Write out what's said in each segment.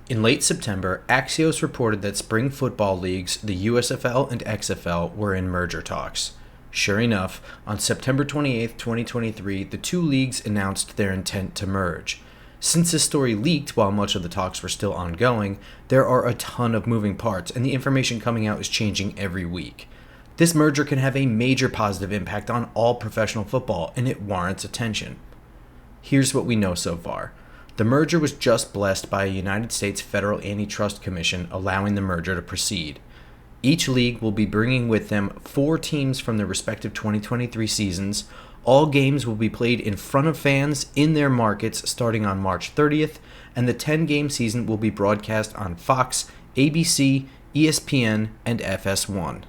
In late September, Axios reported that spring football leagues, the USFL and XFL, were in merger talks. Sure enough, on September 28, 2023, the two leagues announced their intent to merge. Since this story leaked while much of the talks were still ongoing, there are a ton of moving parts, and the information coming out is changing every week. This merger can have a major positive impact on all professional football, and it warrants attention. Here's what we know so far. The merger was just blessed by a United States Federal Antitrust Commission allowing the merger to proceed. Each league will be bringing with them 4 teams from their respective 2023 seasons. All games will be played in front of fans in their markets starting on March 30th, and the 10-game season will be broadcast on Fox, ABC, ESPN, and FS1.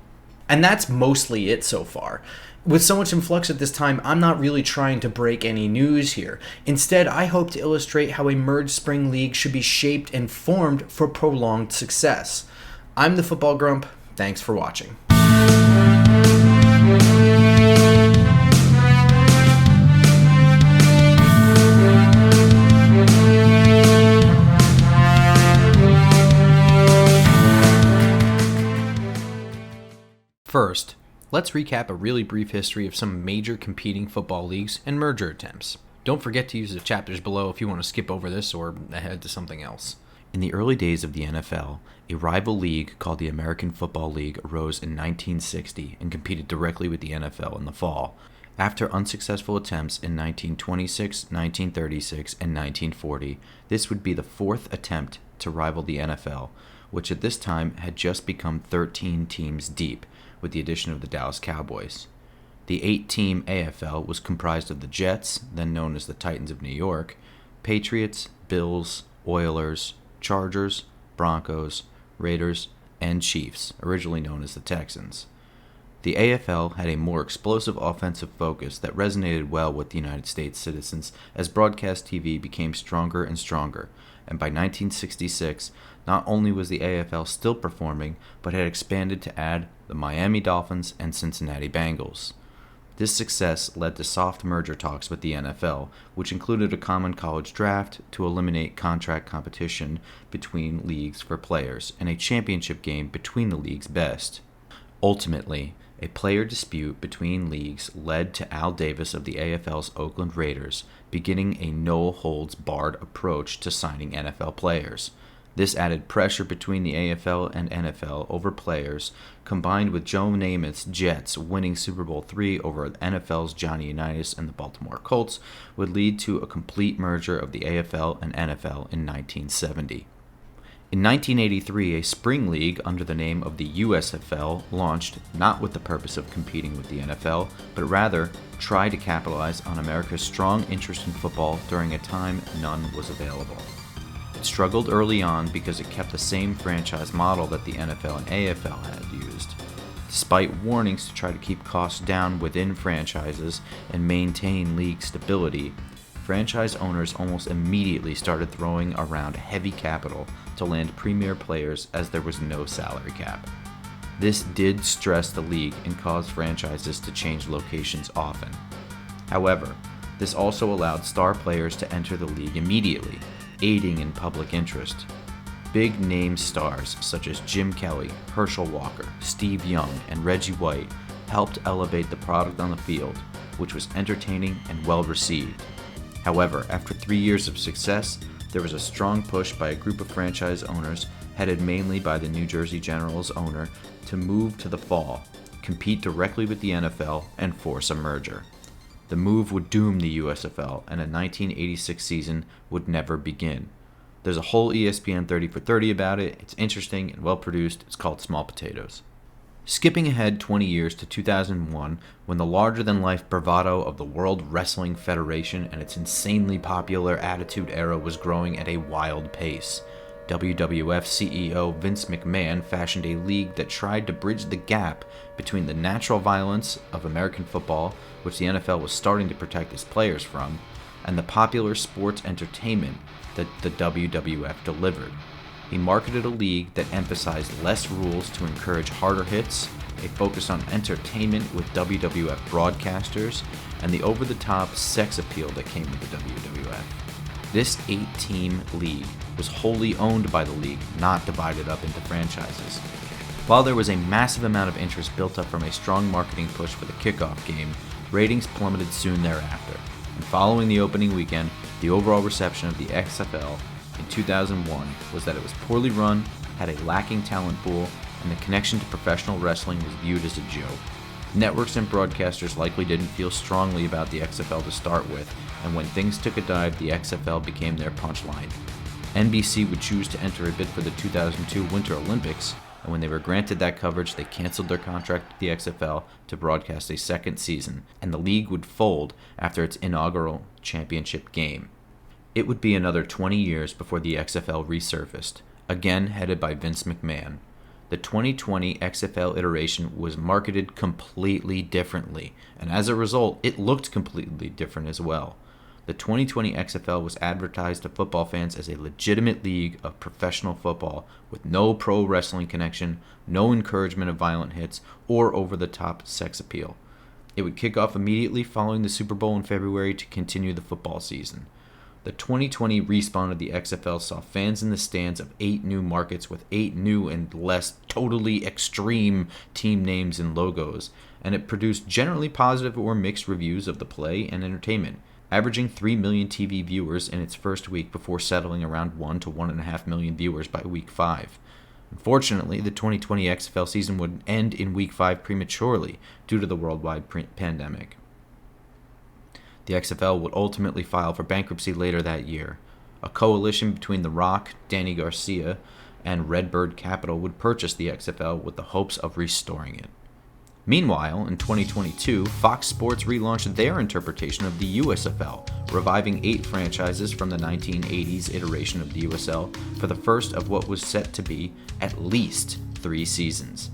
And that's mostly it so far. With so much in flux at this time, I'm not really trying to break any news here. Instead, I hope to illustrate how a merged spring league should be shaped and formed for prolonged success. I'm the Football Grump. Thanks for watching. First, let's recap a really brief history of some major competing football leagues and merger attempts. Don't forget to use the chapters below if you want to skip over this or ahead to something else. In the early days of the NFL, a rival league called the American Football League arose in 1960 and competed directly with the NFL in the fall. After unsuccessful attempts in 1926, 1936, and 1940, this would be the 4th attempt to rival the NFL, which at this time had just become 13 teams deep, with the addition of the Dallas Cowboys. The 8-team AFL was comprised of the Jets, then known as the Titans of New York, Patriots, Bills, Oilers, Chargers, Broncos, Raiders, and Chiefs, originally known as the Texans. The AFL had a more explosive offensive focus that resonated well with the United States citizens as broadcast TV became stronger and stronger, and by 1966, not only was the AFL still performing, but had expanded to add the Miami Dolphins and Cincinnati Bengals. This success led to soft merger talks with the NFL, which included a common college draft to eliminate contract competition between leagues for players and a championship game between the league's best. Ultimately, a player dispute between leagues led to Al Davis of the AFL's Oakland Raiders beginning a no-holds-barred approach to signing NFL players. This added pressure between the AFL and NFL over players, combined with Joe Namath's Jets winning Super Bowl III over the NFL's Johnny Unitas and the Baltimore Colts, would lead to a complete merger of the AFL and NFL in 1970. In 1983, a spring league under the name of the USFL launched, not with the purpose of competing with the NFL, but rather try to capitalize on America's strong interest in football during a time none was available. It struggled early on because it kept the same franchise model that the NFL and AFL had used. Despite warnings to try to keep costs down within franchises and maintain league stability, franchise owners almost immediately started throwing around heavy capital to land premier players as there was no salary cap. This did stress the league and caused franchises to change locations often. However, this also allowed star players to enter the league immediately, aiding in public interest. Big-name stars such as Jim Kelly, Herschel Walker, Steve Young, and Reggie White helped elevate the product on the field, which was entertaining and well-received. However, after 3 years of success, there was a strong push by a group of franchise owners, headed mainly by the New Jersey Generals owner, to move to the fall, compete directly with the NFL, and force a merger. The move would doom the USFL, and a 1986 season would never begin. There's a whole ESPN 30 for 30 about it. It's interesting and well produced. It's called Small Potatoes. Skipping ahead 20 years to 2001, when the larger-than-life bravado of the World Wrestling Federation and its insanely popular Attitude Era was growing at a wild pace, WWF CEO Vince McMahon fashioned a league that tried to bridge the gap between the natural violence of American football, which the NFL was starting to protect its players from, and the popular sports entertainment that the WWF delivered. He marketed a league that emphasized less rules to encourage harder hits, a focus on entertainment with WWF broadcasters, and the over-the-top sex appeal that came with the WWF. This 8-team league was wholly owned by the league, not divided up into franchises. While there was a massive amount of interest built up from a strong marketing push for the kickoff game, ratings plummeted soon thereafter, and following the opening weekend, the overall reception of the XFL in 2001 was that it was poorly run, had a lacking talent pool, and the connection to professional wrestling was viewed as a joke. Networks and broadcasters likely didn't feel strongly about the XFL to start with, and when things took a dive, the XFL became their punchline. NBC would choose to enter a bid for the 2002 Winter Olympics, and when they were granted that coverage, they canceled their contract with the XFL to broadcast a second season, and the league would fold after its inaugural championship game. It would be another 20 years before the XFL resurfaced, again headed by Vince McMahon. The 2020 XFL iteration was marketed completely differently, and as a result, it looked completely different as well. The 2020 XFL was advertised to football fans as a legitimate league of professional football with no pro wrestling connection, no encouragement of violent hits, or over-the-top sex appeal. It would kick off immediately following the Super Bowl in February to continue the football season. The 2020 respawn of the XFL saw fans in the stands of 8 new markets with 8 new and less totally extreme team names and logos, and it produced generally positive or mixed reviews of the play and entertainment, averaging 3 million TV viewers in its first week before settling around 1 to 1.5 million viewers by week 5. Unfortunately, the 2020 XFL season would end in week 5 prematurely due to the worldwide pandemic. The XFL would ultimately file for bankruptcy later that year. A coalition between The Rock, Danny Garcia, and Redbird Capital would purchase the XFL with the hopes of restoring it. Meanwhile, in 2022, Fox Sports relaunched their interpretation of the USFL, reviving 8 franchises from the 1980s iteration of the USL for the first of what was set to be at least 3 seasons.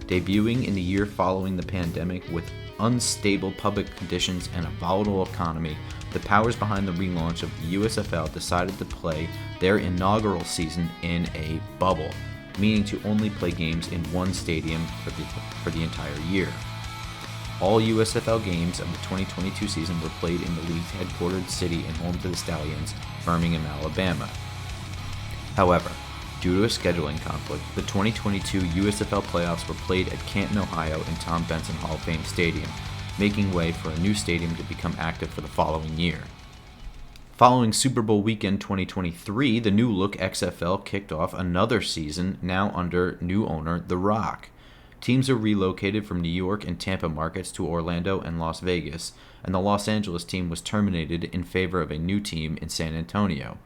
Debuting in the year following the pandemic with unstable public conditions and a volatile economy, the powers behind the relaunch of the USFL decided to play their inaugural season in a bubble, meaning to only play games in one stadium for the entire year. All USFL games of the 2022 season were played in the league's headquartered city and home to the Stallions, Birmingham, Alabama. However, due to a scheduling conflict, the 2022 USFL playoffs were played at Canton, Ohio in Tom Benson Hall of Fame Stadium, making way for a new stadium to become active for the following year. Following Super Bowl weekend 2023, the new look XFL kicked off another season, now under new owner The Rock. Teams are relocated from New York and Tampa markets to Orlando and Las Vegas, and the Los Angeles team was terminated in favor of a new team in San Antonio.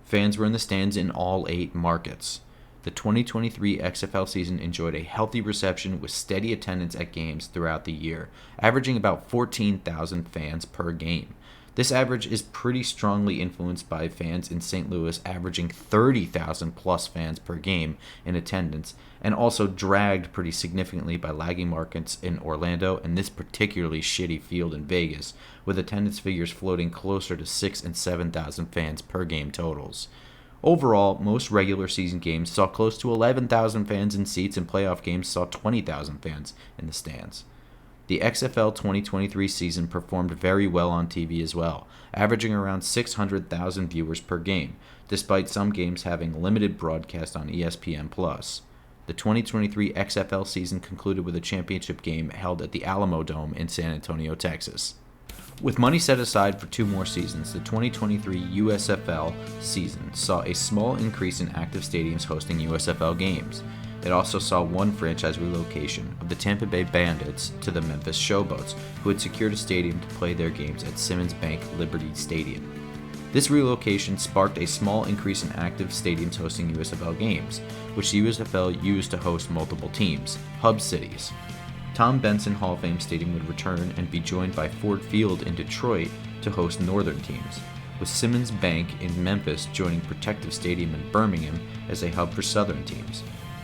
Fans were in the stands in all 8 markets. The 2023 XFL season enjoyed a healthy reception with steady attendance at games throughout the year, averaging about 14,000 fans per game. This average is pretty strongly influenced by fans in St. Louis averaging 30,000 plus fans per game in attendance, and also dragged pretty significantly by lagging markets in Orlando and this particularly shitty field in Vegas, with attendance figures floating closer to 6,000 and 7,000 fans per game totals. Overall, most regular season games saw close to 11,000 fans in seats, and playoff games saw 20,000 fans in the stands. The XFL 2023 season performed very well on TV as well, averaging around 600,000 viewers per game, despite some games having limited broadcast on ESPN+. The 2023 XFL season concluded with a championship game held at the Alamo Dome in San Antonio, Texas. With money set aside for 2 more seasons, the 2023 USFL season saw a small increase in active stadiums hosting USFL games. It also saw one franchise relocation of the Tampa Bay Bandits to the Memphis Showboats, who had secured a stadium to play their games at Simmons Bank Liberty Stadium. This relocation sparked a small increase in active stadiums hosting USFL games, which the USFL used to host multiple teams, hub cities. Tom Benson Hall of Fame Stadium would return and be joined by Ford Field in Detroit to host northern teams, with Simmons Bank in Memphis joining Protective Stadium in Birmingham as a hub for southern teams.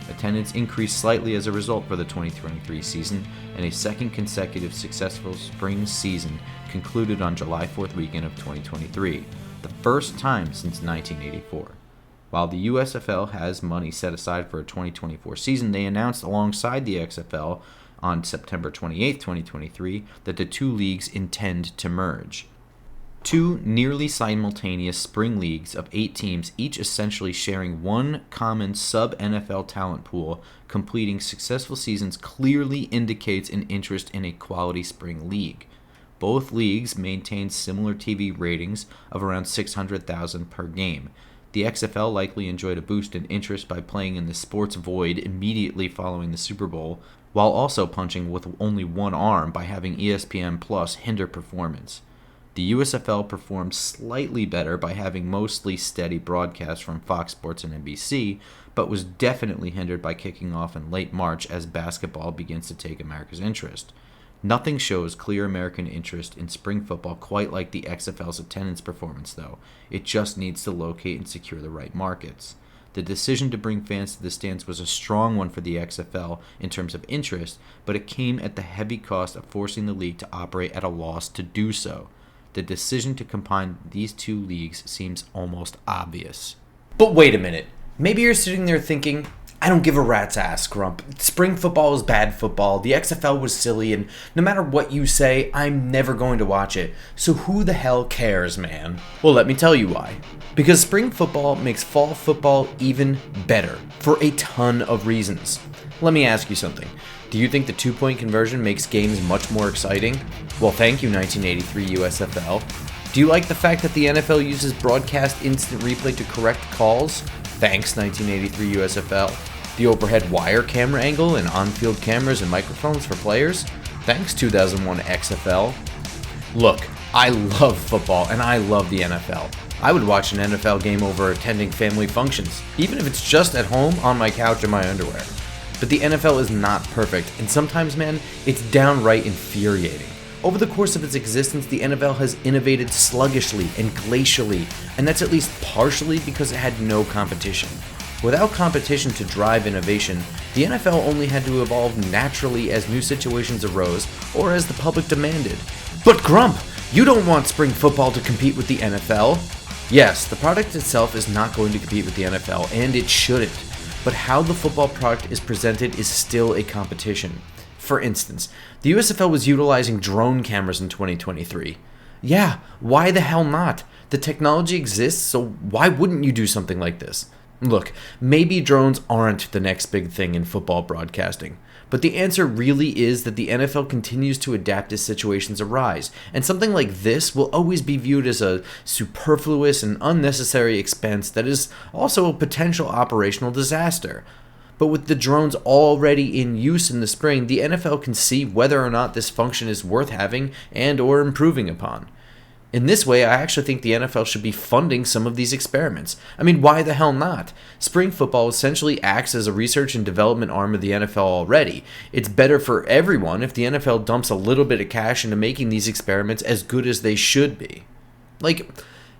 Attendance increased slightly as a result for the 2023 season, and a second consecutive successful spring season concluded on July 4th weekend of 2023, the first time since 1984. While the USFL has money set aside for a 2024 season, they announced alongside the XFL on September 28, 2023, that the 2 leagues intend to merge. Two nearly simultaneous spring leagues of 8 teams, each essentially sharing one common sub-NFL talent pool, completing successful seasons clearly indicates an interest in a quality spring league. Both leagues maintain similar TV ratings of around 600,000 per game. The XFL likely enjoyed a boost in interest by playing in the sports void immediately following the Super Bowl, while also punching with only one arm by having ESPN Plus hinder performance. The USFL performed slightly better by having mostly steady broadcasts from Fox Sports and NBC, but was definitely hindered by kicking off in late March as basketball begins to take America's interest. Nothing shows clear American interest in spring football quite like the XFL's attendance performance, though. It just needs to locate and secure the right markets. The decision to bring fans to the stands was a strong one for the XFL in terms of interest, but it came at the heavy cost of forcing the league to operate at a loss to do so. The decision to combine these two leagues seems almost obvious. But wait a minute. Maybe you're sitting there thinking, I don't give a rat's ass, Grump. Spring football is bad football. The XFL was silly, and no matter what you say, I'm never going to watch it. So who the hell cares, man? Well, let me tell you why. Because spring football makes fall football even better for a ton of reasons. Let me ask you something. Do you think the 2-point conversion makes games much more exciting? Well, thank you, 1983 USFL. Do you like the fact that the NFL uses broadcast instant replay to correct calls? Thanks, 1983 USFL. The overhead wire camera angle and on-field cameras and microphones for players? Thanks, 2001 XFL. Look, I love football and I love the NFL. I would watch an NFL game over attending family functions, even if it's just at home on my couch in my underwear. But the NFL is not perfect, and sometimes, man, it's downright infuriating. Over the course of its existence, the NFL has innovated sluggishly and glacially, and that's at least partially because it had no competition. Without competition to drive innovation, the NFL only had to evolve naturally as new situations arose or as the public demanded. But Grump, you don't want spring football to compete with the NFL. Yes, the product itself is not going to compete with the NFL, and it shouldn't. But how the football product is presented is still a competition. For instance, the USFL was utilizing drone cameras in 2023. Yeah, why the hell not? The technology exists, so why wouldn't you do something like this? Look, maybe drones aren't the next big thing in football broadcasting, but the answer really is that the NFL continues to adapt as situations arise, and something like this will always be viewed as a superfluous and unnecessary expense that is also a potential operational disaster. But with the drones already in use in the spring, the NFL can see whether or not this function is worth having and or improving upon. In this way, I actually think the NFL should be funding some of these experiments. I mean, why the hell not? Spring football essentially acts as a research and development arm of the NFL already. It's better for everyone if the NFL dumps a little bit of cash into making these experiments as good as they should be. Like,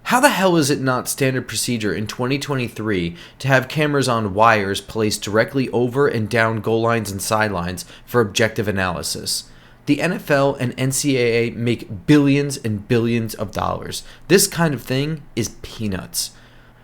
how the hell is it not standard procedure in 2023 to have cameras on wires placed directly over and down goal lines and sidelines for objective analysis? The NFL and NCAA make billions and billions of dollars. This kind of thing is peanuts.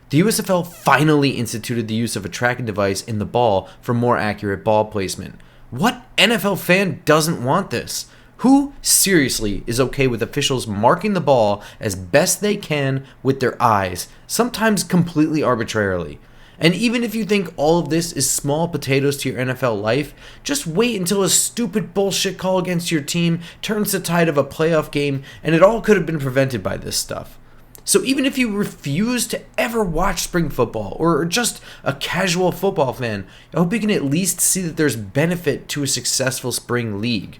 The USFL finally instituted the use of a tracking device in the ball for more accurate ball placement. What NFL fan doesn't want this? Who seriously is okay with officials marking the ball as best they can with their eyes, sometimes completely arbitrarily? And even if you think all of this is small potatoes to your NFL life, just wait until a stupid bullshit call against your team turns the tide of a playoff game, and it all could have been prevented by this stuff. So even if you refuse to ever watch spring football or are just a casual football fan, I hope you can at least see that there's benefit to a successful spring league.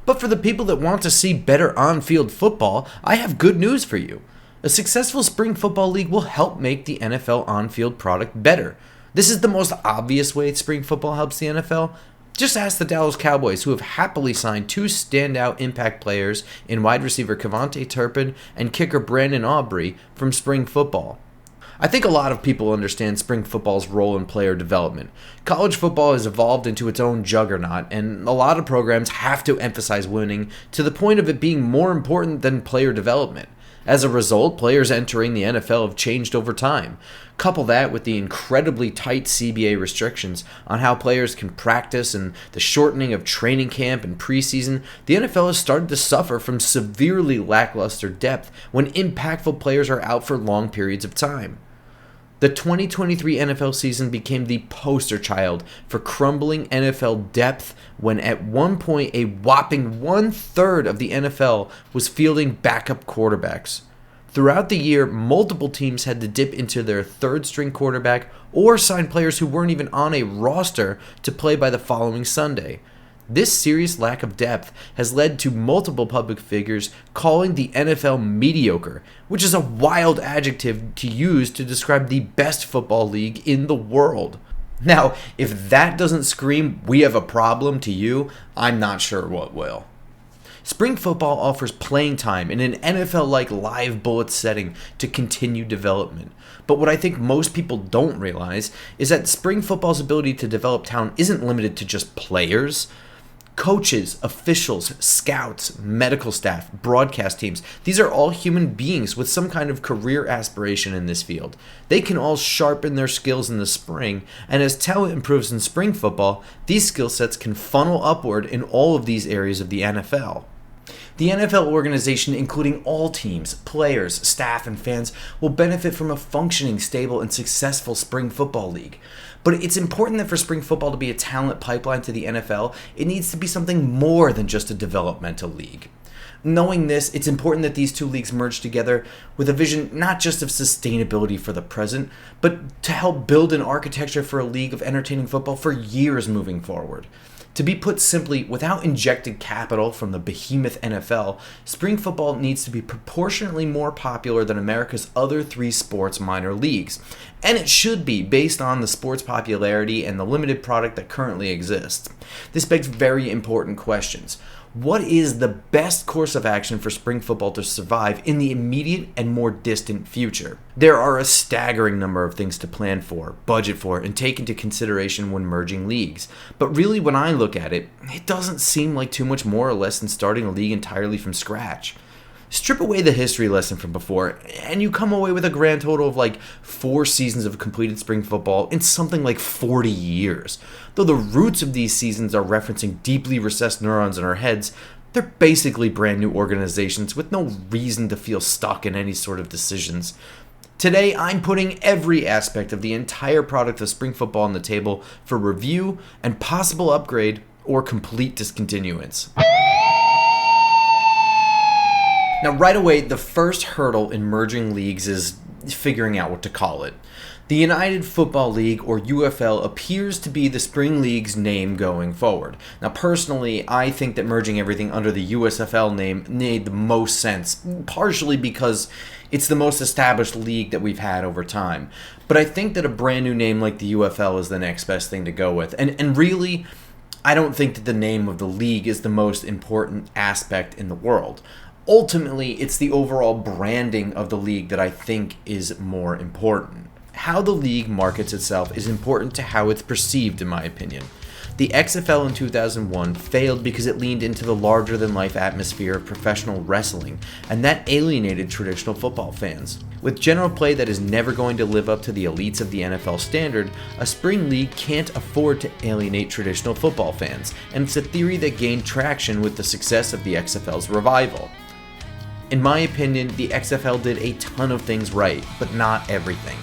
But for the people that want to see better on-field football, I have good news for you. A successful spring football league will help make the NFL on-field product better. This is the most obvious way spring football helps the NFL. Just ask the Dallas Cowboys, who have happily signed two standout impact players in wide receiver Kevontae Turpin and kicker Brandon Aubrey from spring football. I think a lot of people understand spring football's role in player development. College football has evolved into its own juggernaut, and a lot of programs have to emphasize winning to the point of it being more important than player development. As a result, players entering the NFL have changed over time. Couple that with the incredibly tight CBA restrictions on how players can practice and the shortening of training camp and preseason, the NFL has started to suffer from severely lackluster depth when impactful players are out for long periods of time. The 2023 NFL season became the poster child for crumbling NFL depth when at one point a whopping 1/3 of the NFL was fielding backup quarterbacks. Throughout the year, multiple teams had to dip into their third-string quarterback or sign players who weren't even on a roster to play by the following Sunday. This serious lack of depth has led to multiple public figures calling the NFL mediocre, which is a wild adjective to use to describe the best football league in the world. Now, if that doesn't scream, "we have a problem" to you, I'm not sure what will. Spring football offers playing time in an NFL-like live bullet setting to continue development. But what I think most people don't realize is that spring football's ability to develop talent isn't limited to just players. Coaches, officials, scouts, medical staff, broadcast teams, these are all human beings with some kind of career aspiration in this field. They can all sharpen their skills in the spring, and as talent improves in spring football, these skill sets can funnel upward in all of these areas of the NFL. The NFL organization, including all teams, players, staff, and fans, will benefit from a functioning, stable, and successful spring football league. But it's important that for spring football to be a talent pipeline to the NFL, it needs to be something more than just a developmental league. Knowing this, it's important that these two leagues merge together with a vision not just of sustainability for the present, but to help build an architecture for a league of entertaining football for years moving forward. To be put simply, without injected capital from the behemoth NFL, spring football needs to be proportionately more popular than America's other three sports minor leagues. And it should be, based on the sport's popularity and the limited product that currently exists. This begs very important questions. What is the best course of action for spring football to survive in the immediate and more distant future? There are a staggering number of things to plan for, budget for, and take into consideration when merging leagues. But really, when I look at it, it doesn't seem like too much more or less than starting a league entirely from scratch. Strip away the history lesson from before, and you come away with a grand total of like 4 seasons of completed spring football in something like 40 years. Though the roots of these seasons are referencing deeply recessed neurons in our heads, they're basically brand new organizations with no reason to feel stuck in any sort of decisions. Today, I'm putting every aspect of the entire product of spring football on the table for review and possible upgrade or complete discontinuance. Now, right away, the first hurdle in merging leagues is figuring out what to call it. The United Football League, or UFL, appears to be the spring league's name going forward. Now, personally, I think that merging everything under the USFL name made the most sense, partially because it's the most established league that we've had over time. But I think that a brand new name like the UFL is the next best thing to go with. And really, I don't think that the name of the league is the most important aspect in the world. Ultimately, it's the overall branding of the league that I think is more important. How the league markets itself is important to how it's perceived, in my opinion. The XFL in 2001 failed because it leaned into the larger-than-life atmosphere of professional wrestling, and that alienated traditional football fans. With general play that is never going to live up to the elites of the NFL standard, a spring league can't afford to alienate traditional football fans, and it's a theory that gained traction with the success of the XFL's revival. In my opinion, the XFL did a ton of things right, but not everything.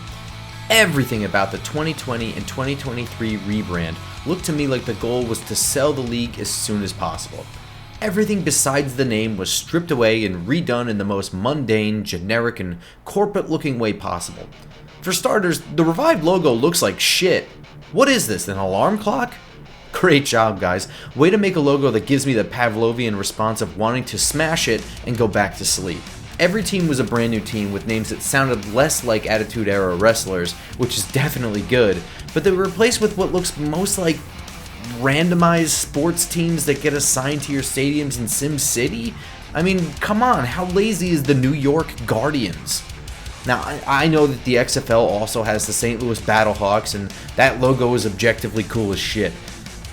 Everything about the 2020 and 2023 rebrand looked to me like the goal was to sell the league as soon as possible. Everything besides the name was stripped away and redone in the most mundane, generic, and corporate-looking way possible. For starters, the revived logo looks like shit. What is this, an alarm clock? Great job, guys. Way to make a logo that gives me the Pavlovian response of wanting to smash it and go back to sleep. Every team was a brand new team with names that sounded less like Attitude Era wrestlers, which is definitely good, but they were replaced with what looks most like randomized sports teams that get assigned to your stadiums in Sim City? I mean, come on, how lazy is the New York Guardians? Now, I know that the XFL also has the St. Louis Battlehawks, and that logo is objectively cool as shit.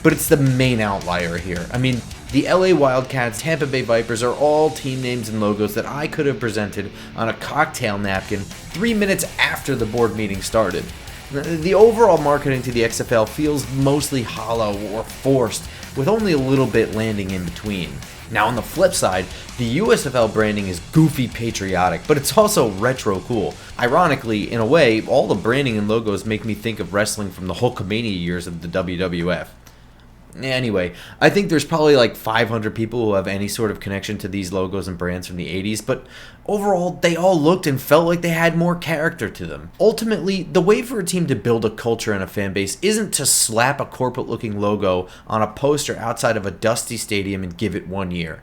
But it's the main outlier here. I mean, The LA Wildcats, Tampa Bay Vipers are all team names and logos that I could have presented on a cocktail napkin 3 minutes after the board meeting started. The overall marketing to the XFL feels mostly hollow or forced, with only a little bit landing in between. Now on the flip side, the USFL branding is goofy patriotic, but it's also retro cool. Ironically, in a way, all the branding and logos make me think of wrestling from the Hulkamania years of the WWF. Anyway, I think there's probably like 500 people who have any sort of connection to these logos and brands from the 80s, but overall, they all looked and felt like they had more character to them. Ultimately, the way for a team to build a culture and a fan base isn't to slap a corporate-looking logo on a poster outside of a dusty stadium and give it 1 year.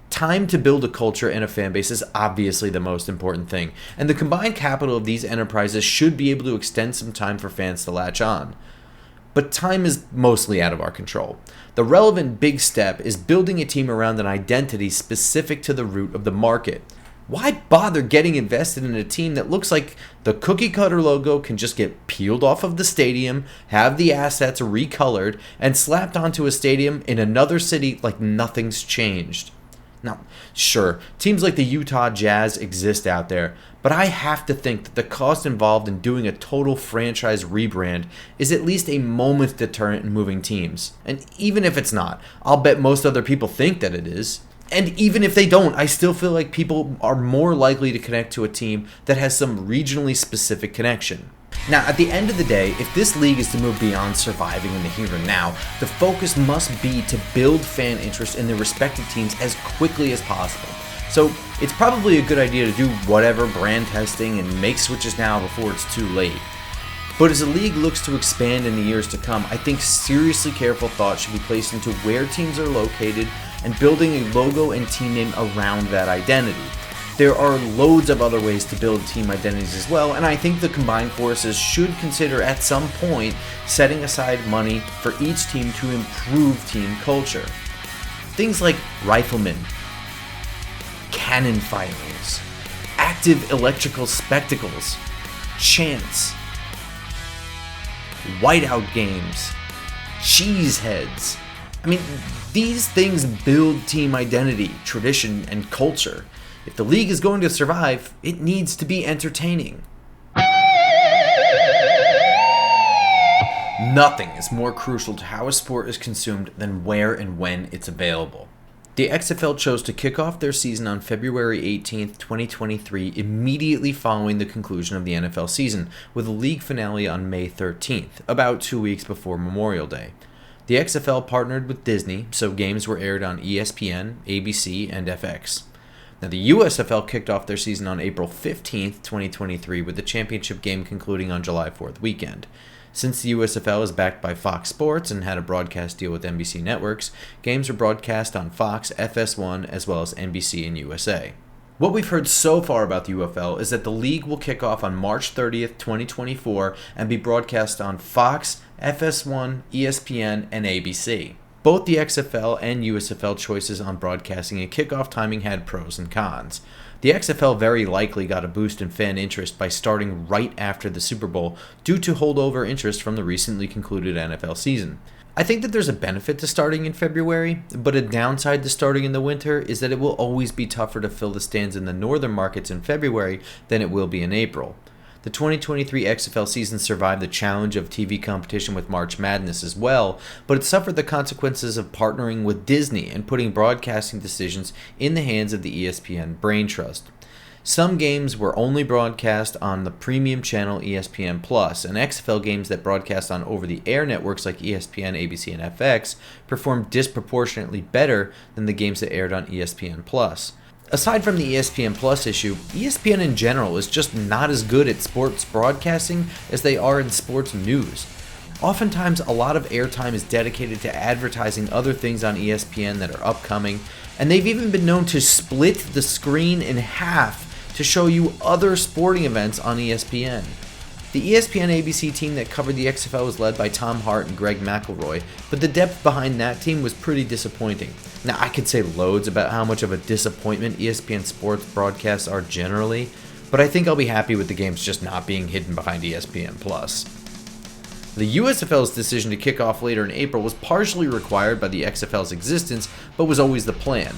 Time to build a culture and a fan base is obviously the most important thing, and the combined capital of these enterprises should be able to extend some time for fans to latch on. But time is mostly out of our control. The relevant big step is building a team around an identity specific to the root of the market. Why bother getting invested in a team that looks like the cookie cutter logo can just get peeled off of the stadium, have the assets recolored, and slapped onto a stadium in another city like nothing's changed? Now, sure, teams like the Utah Jazz exist out there, but I have to think that the cost involved in doing a total franchise rebrand is at least a moment's deterrent in moving teams. And even if it's not, I'll bet most other people think that it is. And even if they don't, I still feel like people are more likely to connect to a team that has some regionally specific connection. Now, at the end of the day, if this league is to move beyond surviving in the here and now, the focus must be to build fan interest in their respective teams as quickly as possible. So, it's probably a good idea to do whatever brand testing and make switches now before it's too late. But as the league looks to expand in the years to come, I think seriously careful thought should be placed into where teams are located and building a logo and team name around that identity. There are loads of other ways to build team identities as well, and I think the combined forces should consider at some point setting aside money for each team to improve team culture. Things like riflemen, cannon firings, active electrical spectacles, chants, whiteout games, cheese heads. I mean, these things build team identity, tradition, and culture. If the league is going to survive, it needs to be entertaining. Nothing is more crucial to how a sport is consumed than where and when it's available. The XFL chose to kick off their season on February 18th, 2023, immediately following the conclusion of the NFL season, with a league finale on May 13th, about 2 weeks before Memorial Day. The XFL partnered with Disney, so games were aired on ESPN, ABC, and FX. Now, the USFL kicked off their season on April 15th, 2023, with the championship game concluding on July 4th weekend. Since the USFL is backed by Fox Sports and had a broadcast deal with NBC Networks, games were broadcast on Fox, FS1, as well as NBC and USA. What we've heard so far about the UFL is that the league will kick off on March 30th, 2024, and be broadcast on Fox, FS1, ESPN, and ABC. Both the XFL and USFL choices on broadcasting and kickoff timing had pros and cons. The XFL very likely got a boost in fan interest by starting right after the Super Bowl due to holdover interest from the recently concluded NFL season. I think that there's a benefit to starting in February, but a downside to starting in the winter is that it will always be tougher to fill the stands in the northern markets in February than it will be in April. The 2023 XFL season survived the challenge of TV competition with March Madness as well, but it suffered the consequences of partnering with Disney and putting broadcasting decisions in the hands of the ESPN brain trust. Some games were only broadcast on the premium channel ESPN+, and XFL games that broadcast on over-the-air networks like ESPN, ABC, and FX performed disproportionately better than the games that aired on ESPN+. Aside from the ESPN Plus issue, ESPN in general is just not as good at sports broadcasting as they are in sports news. Oftentimes, a lot of airtime is dedicated to advertising other things on ESPN that are upcoming, and they've even been known to split the screen in half to show you other sporting events on ESPN. The ESPN ABC team that covered the XFL was led by Tom Hart and Greg McElroy, but the depth behind that team was pretty disappointing. Now, I could say loads about how much of a disappointment ESPN sports broadcasts are generally, but I think I'll be happy with the games just not being hidden behind ESPN+. The USFL's decision to kick off later in April was partially required by the XFL's existence, but was always the plan.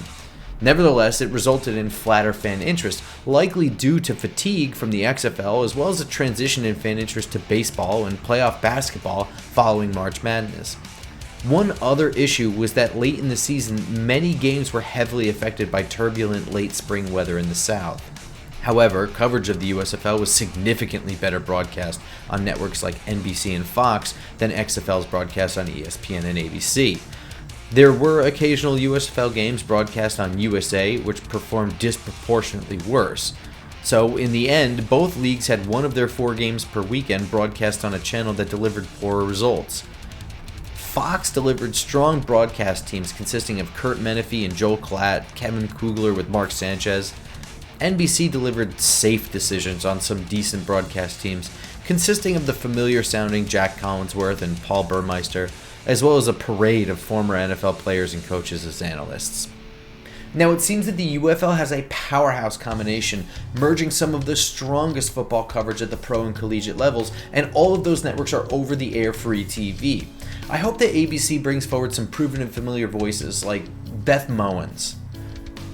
Nevertheless, it resulted in flatter fan interest, likely due to fatigue from the XFL as well as a transition in fan interest to baseball and playoff basketball following March Madness. One other issue was that late in the season, many games were heavily affected by turbulent late spring weather in the South. However, coverage of the USFL was significantly better broadcast on networks like NBC and Fox than XFL's broadcast on ESPN and ABC. There were occasional USFL games broadcast on USA, which performed disproportionately worse. So, in the end, both leagues had one of their 4 games per weekend broadcast on a channel that delivered poorer results. Fox delivered strong broadcast teams consisting of Kurt Menefee and Joel Klatt, Kevin Kugler with Mark Sanchez. NBC delivered safe decisions on some decent broadcast teams, consisting of the familiar-sounding Jack Collinsworth and Paul Burmeister, as well as a parade of former NFL players and coaches as analysts. Now, it seems that the UFL has a powerhouse combination, merging some of the strongest football coverage at the pro and collegiate levels, and all of those networks are over-the-air free TV. I hope that ABC brings forward some proven and familiar voices like Beth Mowins.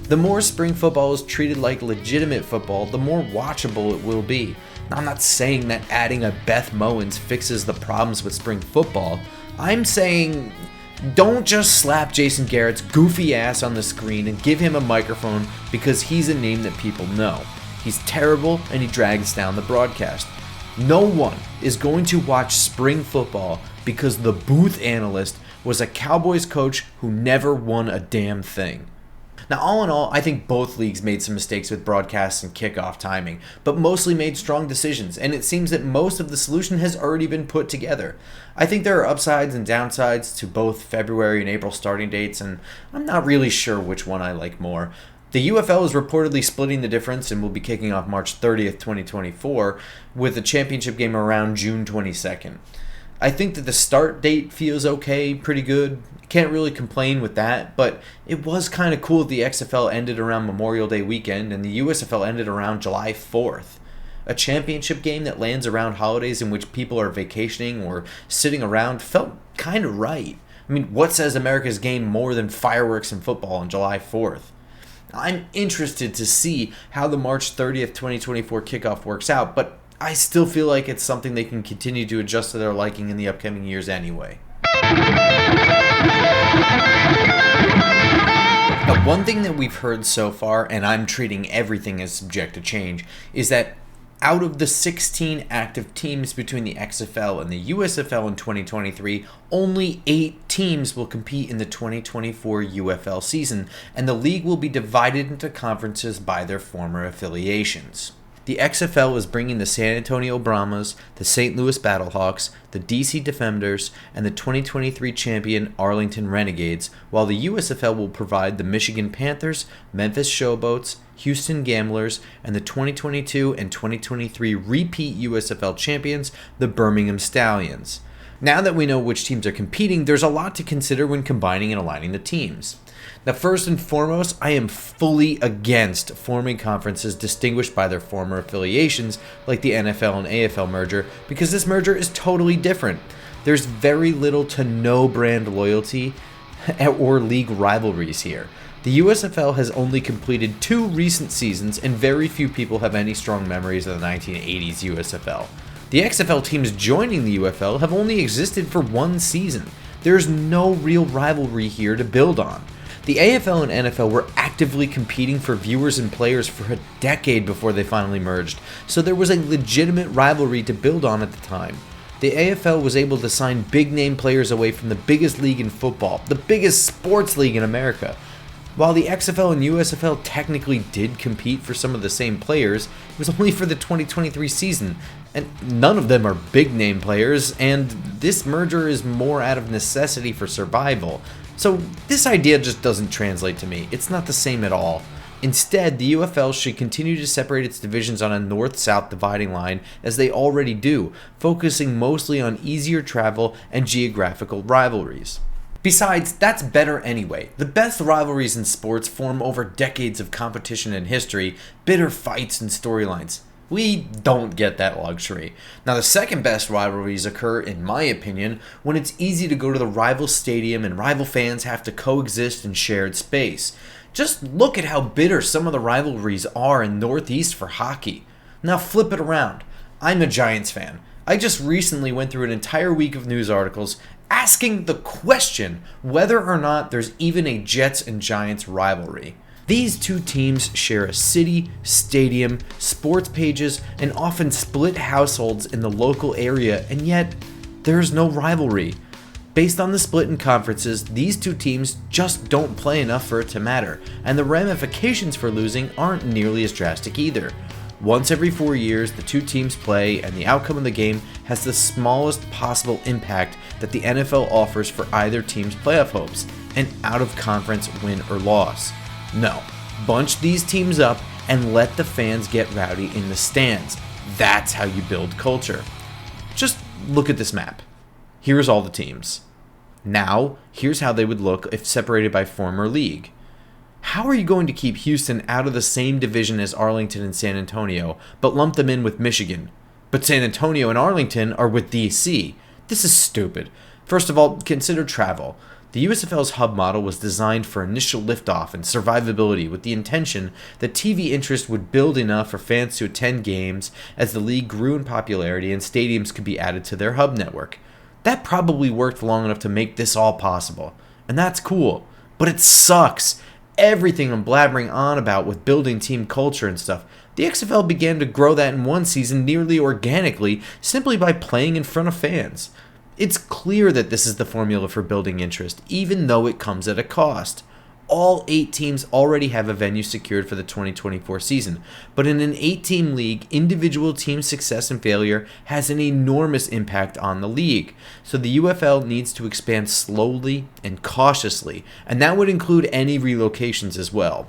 The more spring football is treated like legitimate football, the more watchable it will be. Now, I'm not saying that adding a Beth Mowins fixes the problems with spring football. I'm saying don't just slap Jason Garrett's goofy ass on the screen and give him a microphone because he's a name that people know. He's terrible and he drags down the broadcast. No one is going to watch spring football because the booth analyst was a Cowboys coach who never won a damn thing. Now, all in all, I think both leagues made some mistakes with broadcasts and kickoff timing, but mostly made strong decisions, and it seems that most of the solution has already been put together. I think there are upsides and downsides to both February and April starting dates, and I'm not really sure which one I like more. The UFL is reportedly splitting the difference and will be kicking off March 30th, 2024, with the championship game around June 22nd. I think that the start date feels okay, pretty good. Can't really complain with that, but it was kind of cool that the XFL ended around Memorial Day weekend and the USFL ended around July 4th. A championship game that lands around holidays in which people are vacationing or sitting around felt kind of right. I mean, what says America's game more than fireworks and football on July 4th? I'm interested to see how the March 30th, 2024 kickoff works out, but I still feel like it's something they can continue to adjust to their liking in the upcoming years anyway. Now, one thing that we've heard so far, and I'm treating everything as subject to change, is that out of the 16 active teams between the XFL and the USFL in 2023, only 8 teams will compete in the 2024 UFL season, and the league will be divided into conferences by their former affiliations. The XFL is bringing the San Antonio Brahmas, the St. Louis Battlehawks, the DC Defenders, and the 2023 champion Arlington Renegades, while the USFL will provide the Michigan Panthers, Memphis Showboats, Houston Gamblers, and the 2022 and 2023 repeat USFL champions, the Birmingham Stallions. Now that we know which teams are competing, there's a lot to consider when combining and aligning the teams. Now, first and foremost, I am fully against forming conferences distinguished by their former affiliations, like the NFL and AFL merger, because this merger is totally different. There's very little to no brand loyalty or league rivalries here. The USFL has only completed 2 recent seasons, and very few people have any strong memories of the 1980s USFL. The XFL teams joining the UFL have only existed for 1 season. There's no real rivalry here to build on. The AFL and NFL were actively competing for viewers and players for a decade before they finally merged, so there was a legitimate rivalry to build on at the time. The AFL was able to sign big-name players away from the biggest league in football, the biggest sports league in America. While the XFL and USFL technically did compete for some of the same players, it was only for the 2023 season, and none of them are big-name players, and this merger is more out of necessity for survival. So this idea just doesn't translate to me. It's not the same at all. Instead, the UFL should continue to separate its divisions on a north-south dividing line as they already do, focusing mostly on easier travel and geographical rivalries. Besides, that's better anyway. The best rivalries in sports form over decades of competition and history, bitter fights and storylines. We don't get that luxury. Now, the second best rivalries occur, in my opinion, when it's easy to go to the rival stadium and rival fans have to coexist in shared space. Just look at how bitter some of the rivalries are in Northeast for hockey. Now flip it around. I'm a Giants fan. I just recently went through an entire week of news articles asking the question whether or not there's even a Jets and Giants rivalry. These two teams share a city, stadium, sports pages, and often split households in the local area, and yet there's no rivalry. Based on the split in conferences, these two teams just don't play enough for it to matter, and the ramifications for losing aren't nearly as drastic either. Once every 4 years, the two teams play, and the outcome of the game has the smallest possible impact that the NFL offers for either team's playoff hopes, an out-of-conference win or loss. No, bunch these teams up and let the fans get rowdy in the stands. That's how you build culture. Just look at this map. Here's all the teams. Now, here's how they would look if separated by former league. How are you going to keep Houston out of the same division as Arlington and San Antonio, but lump them in with Michigan? But San Antonio and Arlington are with DC. This is stupid. First of all, consider travel. The USFL's hub model was designed for initial liftoff and survivability with the intention that TV interest would build enough for fans to attend games as the league grew in popularity and stadiums could be added to their hub network. That probably worked long enough to make this all possible. And that's cool. But it sucks. Everything I'm blabbering on about with building team culture and stuff, the XFL began to grow that in one season nearly organically simply by playing in front of fans. It's clear that this is the formula for building interest, even though it comes at a cost. All 8 teams already have a venue secured for the 2024 season, but in an 8-team league, individual team success and failure has an enormous impact on the league. So the UFL needs to expand slowly and cautiously, and that would include any relocations as well.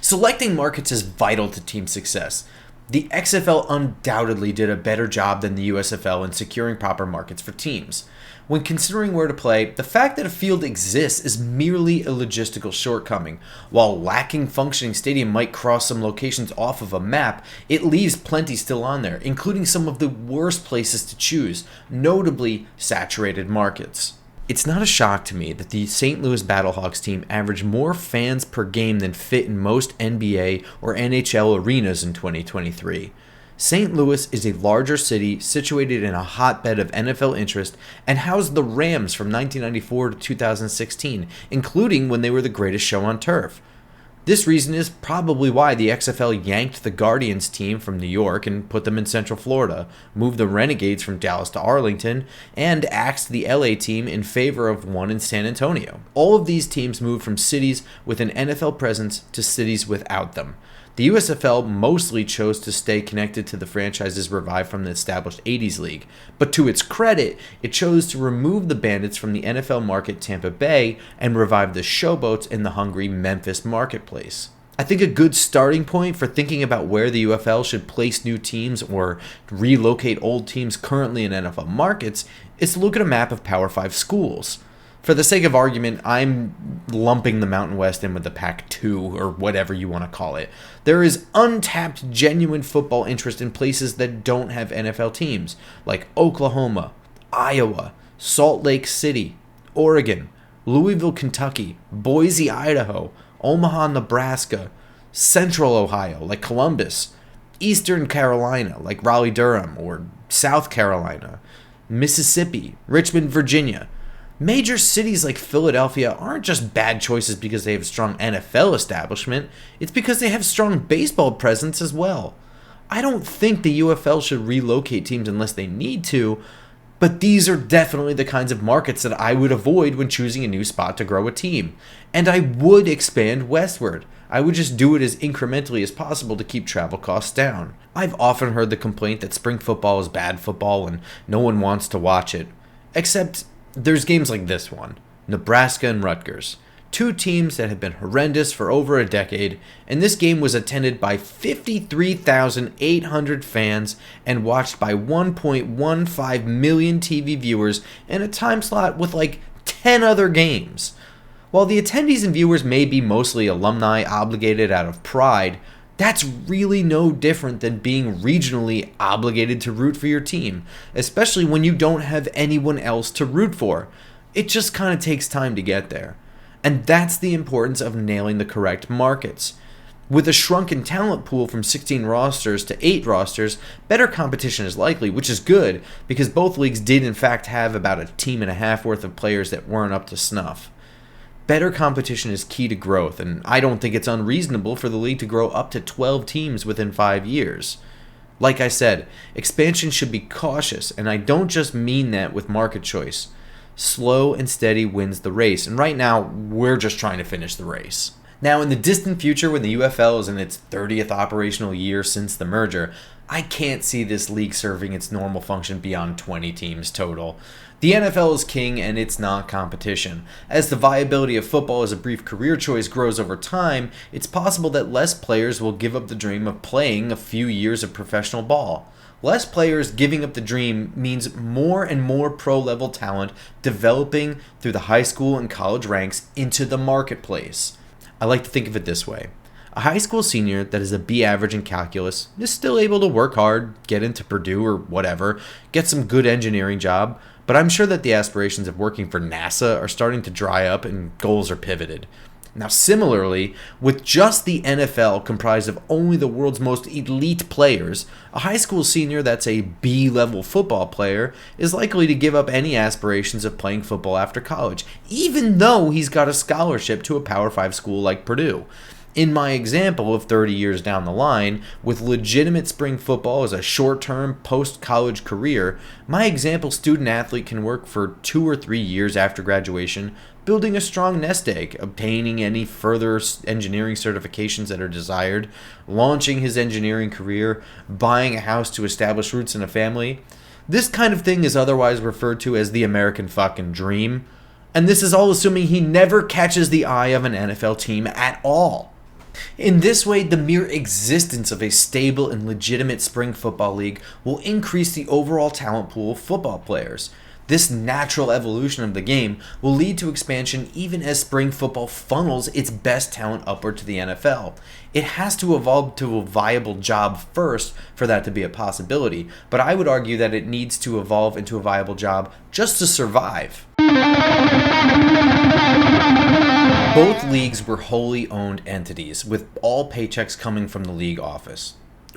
Selecting markets is vital to team success. The XFL undoubtedly did a better job than the USFL in securing proper markets for teams. When considering where to play, the fact that a field exists is merely a logistical shortcoming. While lacking functioning stadium might cross some locations off of a map, it leaves plenty still on there, including some of the worst places to choose, notably saturated markets. It's not a shock to me that the St. Louis Battlehawks team averaged more fans per game than fit in most NBA or NHL arenas in 2023. St. Louis is a larger city situated in a hotbed of NFL interest and housed the Rams from 1994 to 2016, including when they were the greatest show on turf. This reason is probably why the XFL yanked the Guardians team from New York and put them in Central Florida, moved the Renegades from Dallas to Arlington, and axed the LA team in favor of one in San Antonio. All of these teams moved from cities with an NFL presence to cities without them. The USFL mostly chose to stay connected to the franchises revived from the established 80s league, but to its credit, it chose to remove the Bandits from the NFL market Tampa Bay and revive the Showboats in the hungry Memphis marketplace. I think a good starting point for thinking about where the UFL should place new teams or relocate old teams currently in NFL markets is to look at a map of Power 5 schools. For the sake of argument, I'm lumping the Mountain West in with the Pac-2 or whatever you want to call it. There is untapped, genuine football interest in places that don't have NFL teams, like Oklahoma, Iowa, Salt Lake City, Oregon, Louisville, Kentucky, Boise, Idaho, Omaha, Nebraska, Central Ohio, like Columbus, Eastern Carolina, like Raleigh-Durham, or South Carolina, Mississippi, Richmond, Virginia. Major cities like Philadelphia aren't just bad choices because they have a strong NFL establishment, it's because they have strong baseball presence as well. I don't think the UFL should relocate teams unless they need to, but these are definitely the kinds of markets that I would avoid when choosing a new spot to grow a team. And I would expand westward. I would just do it as incrementally as possible to keep travel costs down. I've often heard the complaint that spring football is bad football and no one wants to watch it. Except there's games like this one, Nebraska and Rutgers. Two teams that have been horrendous for over a decade, and this game was attended by 53,800 fans and watched by 1.15 million TV viewers in a time slot with like 10 other games. While the attendees and viewers may be mostly alumni obligated out of pride, That's really no different than being regionally obligated to root for your team, especially when you don't have anyone else to root for. It just kind of takes time to get there. And that's the importance of nailing the correct markets. With a shrunken talent pool from 16 rosters to 8 rosters, better competition is likely, which is good because both leagues did in fact have about a team and a half worth of players that weren't up to snuff. Better competition is key to growth, and I don't think it's unreasonable for the league to grow up to 12 teams within 5 years. Like I said, expansion should be cautious, and I don't just mean that with market choice. Slow and steady wins the race, and right now, we're just trying to finish the race. Now, in the distant future, when the UFL is in its 30th operational year since the merger, I can't see this league serving its normal function beyond 20 teams total. The NFL is king and it's not competition. As the viability of football as a brief career choice grows over time, it's possible that less players will give up the dream of playing a few years of professional ball. Less players giving up the dream means more and more pro-level talent developing through the high school and college ranks into the marketplace. I like to think of it this way. A high school senior that is a B average in calculus is still able to work hard, get into Purdue or whatever, get some good engineering job, but I'm sure that the aspirations of working for NASA are starting to dry up and goals are pivoted. Now, similarly, with just the NFL comprised of only the world's most elite players, a high school senior that's a B-level football player is likely to give up any aspirations of playing football after college, even though he's got a scholarship to a Power 5 school like Purdue. In my example of 30 years down the line, with legitimate spring football as a short-term post-college career, my example student athlete can work for 2 or 3 years after graduation, building a strong nest egg, obtaining any further engineering certifications that are desired, launching his engineering career, buying a house to establish roots in a family. This kind of thing is otherwise referred to as the American fucking dream, and this is all assuming he never catches the eye of an NFL team at all. In this way, the mere existence of a stable and legitimate spring football league will increase the overall talent pool of football players. This natural evolution of the game will lead to expansion even as spring football funnels its best talent upward to the NFL. It has to evolve to a viable job first for that to be a possibility, but I would argue that it needs to evolve into a viable job just to survive. Both leagues were wholly owned entities, with all paychecks coming from the league office.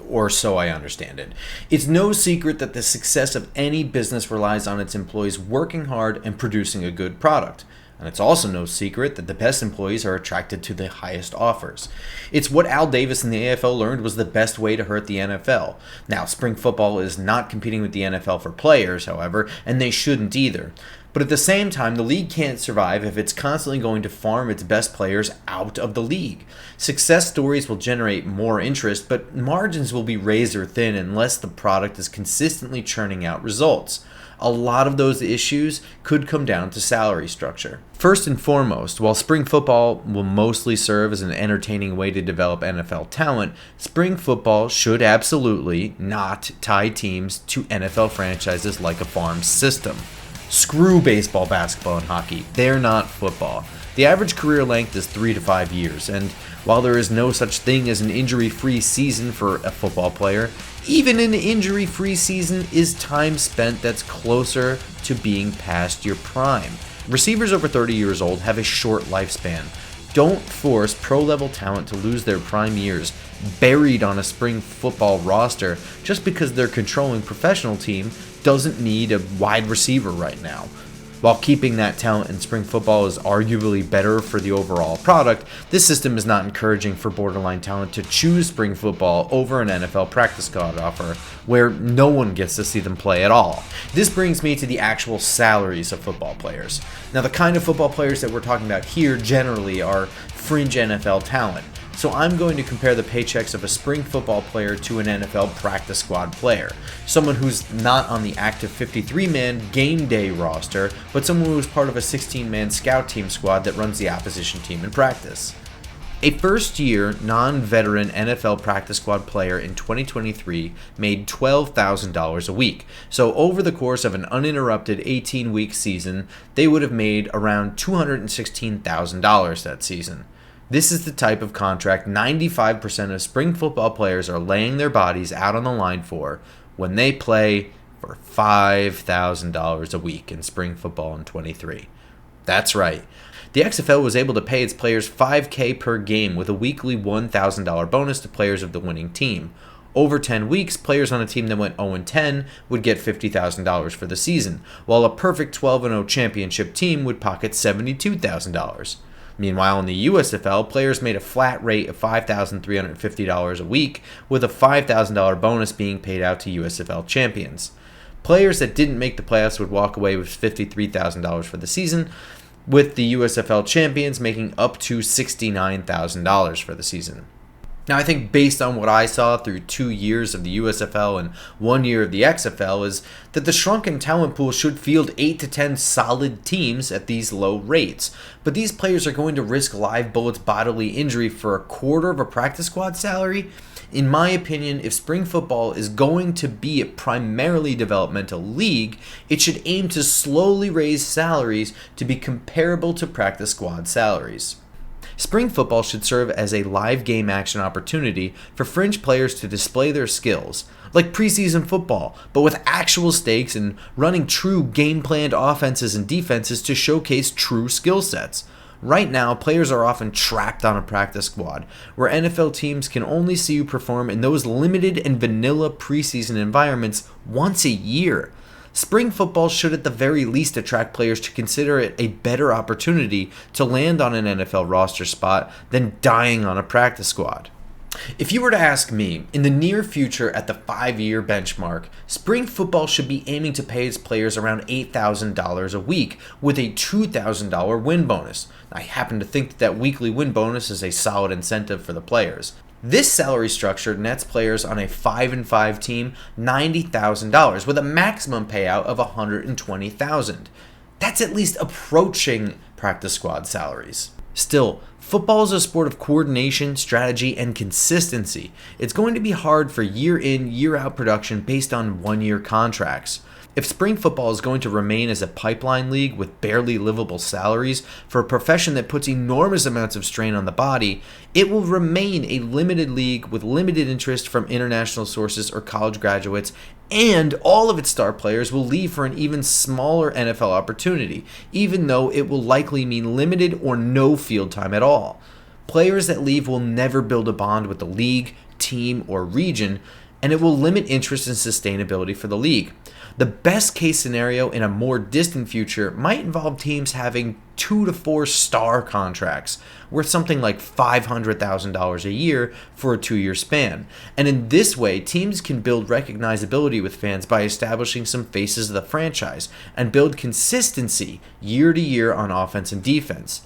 Or so I understand it. It's no secret that the success of any business relies on its employees working hard and producing a good product. And it's also no secret that the best employees are attracted to the highest offers. It's what Al Davis and the AFL learned was the best way to hurt the NFL. Now, spring football is not competing with the NFL for players, however, and they shouldn't either. But at the same time, the league can't survive if it's constantly going to farm its best players out of the league. Success stories will generate more interest, but margins will be razor thin unless the product is consistently churning out results. A lot of those issues could come down to salary structure. First and foremost, while spring football will mostly serve as an entertaining way to develop NFL talent, spring football should absolutely not tie teams to NFL franchises like a farm system. Screw baseball, basketball, and hockey. They're not football. The average career length is 3 to 5 years, and while there is no such thing as an injury-free season for a football player, even an injury-free season is time spent that's closer to being past your prime. Receivers over 30 years old have a short lifespan. Don't force pro-level talent to lose their prime years buried on a spring football roster just because their controlling professional team doesn't need a wide receiver right now. While keeping that talent in spring football is arguably better for the overall product, this system is not encouraging for borderline talent to choose spring football over an NFL practice squad offer, where no one gets to see them play at all. This brings me to the actual salaries of football players. Now, the kind of football players that we're talking about here generally are fringe NFL talent. So I'm going to compare the paychecks of a spring football player to an NFL practice squad player. Someone who's not on the active 53-man game day roster, but someone who's part of a 16-man scout team squad that runs the opposition team in practice. A first-year, non-veteran NFL practice squad player in 2023 made $12,000 a week. So over the course of an uninterrupted 18-week season, they would have made around $216,000 that season. This is the type of contract 95% of spring football players are laying their bodies out on the line for when they play for $5,000 a week in spring football in 23. That's right. The XFL was able to pay its players $5,000 per game with a weekly $1,000 bonus to players of the winning team. Over 10 weeks, players on a team that went 0-10 would get $50,000 for the season, while a perfect 12-0 championship team would pocket $72,000. Meanwhile, in the USFL, players made a flat rate of $5,350 a week, with a $5,000 bonus being paid out to USFL champions. Players that didn't make the playoffs would walk away with $53,000 for the season, with the USFL champions making up to $69,000 for the season. Now, I think based on what I saw through 2 years of the USFL and 1 year of the XFL is that the shrunken talent pool should field 8 to 10 solid teams at these low rates. But these players are going to risk live bullets bodily injury for a quarter of a practice squad salary? In my opinion, if spring football is going to be a primarily developmental league, it should aim to slowly raise salaries to be comparable to practice squad salaries. Spring football should serve as a live game action opportunity for fringe players to display their skills, like preseason football, but with actual stakes and running true game-planned offenses and defenses to showcase true skill sets. Right now, players are often trapped on a practice squad, where NFL teams can only see you perform in those limited and vanilla preseason environments once a year. Spring football should at the very least attract players to consider it a better opportunity to land on an NFL roster spot than dying on a practice squad. If you were to ask me, in the near future at the 5-year benchmark, spring football should be aiming to pay its players around $8,000 a week with a $2,000 win bonus. I happen to think that weekly win bonus is a solid incentive for the players. This salary structure nets players on a 5-5 team $90,000 with a maximum payout of $120,000. That's at least approaching practice squad salaries. Still, football is a sport of coordination, strategy, and consistency. It's going to be hard for year in, year out production based on 1-year contracts. If spring football is going to remain as a pipeline league with barely livable salaries for a profession that puts enormous amounts of strain on the body, it will remain a limited league with limited interest from international sources or college graduates, and all of its star players will leave for an even smaller NFL opportunity, even though it will likely mean limited or no field time at all. Players that leave will never build a bond with the league, team, or region, and it will limit interest and sustainability for the league. The best case scenario in a more distant future might involve teams having 2 to 4 star contracts worth something like $500,000 a year for a 2-year span. And in this way, teams can build recognizability with fans by establishing some faces of the franchise and build consistency year to year on offense and defense.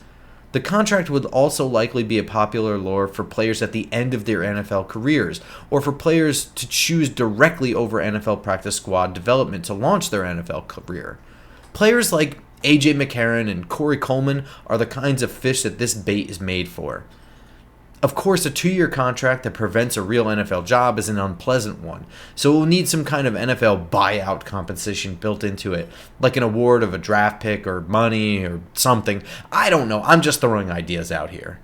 The contract would also likely be a popular lure for players at the end of their NFL careers, or for players to choose directly over NFL practice squad development to launch their NFL career. Players like A.J. McCarron and Corey Coleman are the kinds of fish that this bait is made for. Of course, a 2-year contract that prevents a real NFL job is an unpleasant one, so it will need some kind of NFL buyout compensation built into it, like an award of a draft pick or money or something. I don't know, I'm just throwing ideas out here.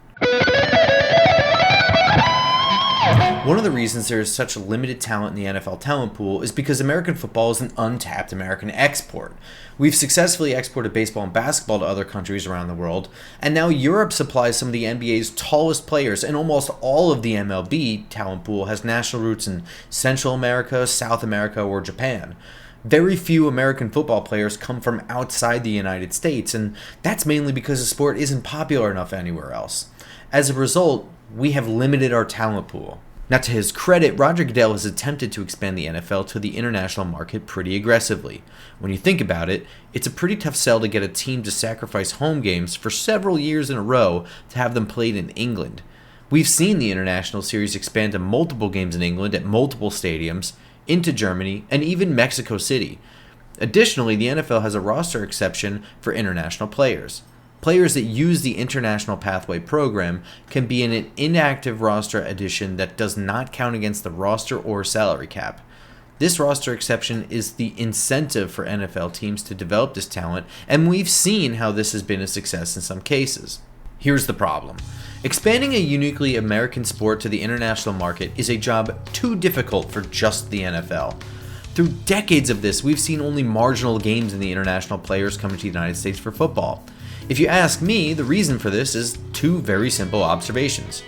One of the reasons there is such limited talent in the NFL talent pool is because American football is an untapped American export. We've successfully exported baseball and basketball to other countries around the world, and now Europe supplies some of the NBA's tallest players, and almost all of the MLB talent pool has national roots in Central America, South America, or Japan. Very few American football players come from outside the United States, and that's mainly because the sport isn't popular enough anywhere else. As a result, we have limited our talent pool. Now, to his credit, Roger Goodell has attempted to expand the NFL to the international market pretty aggressively. When you think about it, it's a pretty tough sell to get a team to sacrifice home games for several years in a row to have them played in England. We've seen the international series expand to multiple games in England at multiple stadiums, into Germany, and even Mexico City. Additionally, the NFL has a roster exception for international players. Players that use the International Pathway program can be in an inactive roster addition that does not count against the roster or salary cap. This roster exception is the incentive for NFL teams to develop this talent, and we've seen how this has been a success in some cases. Here's the problem. Expanding a uniquely American sport to the international market is a job too difficult for just the NFL. Through decades of this, we've seen only marginal gains in the international players coming to the United States for football. If you ask me, the reason for this is two very simple observations.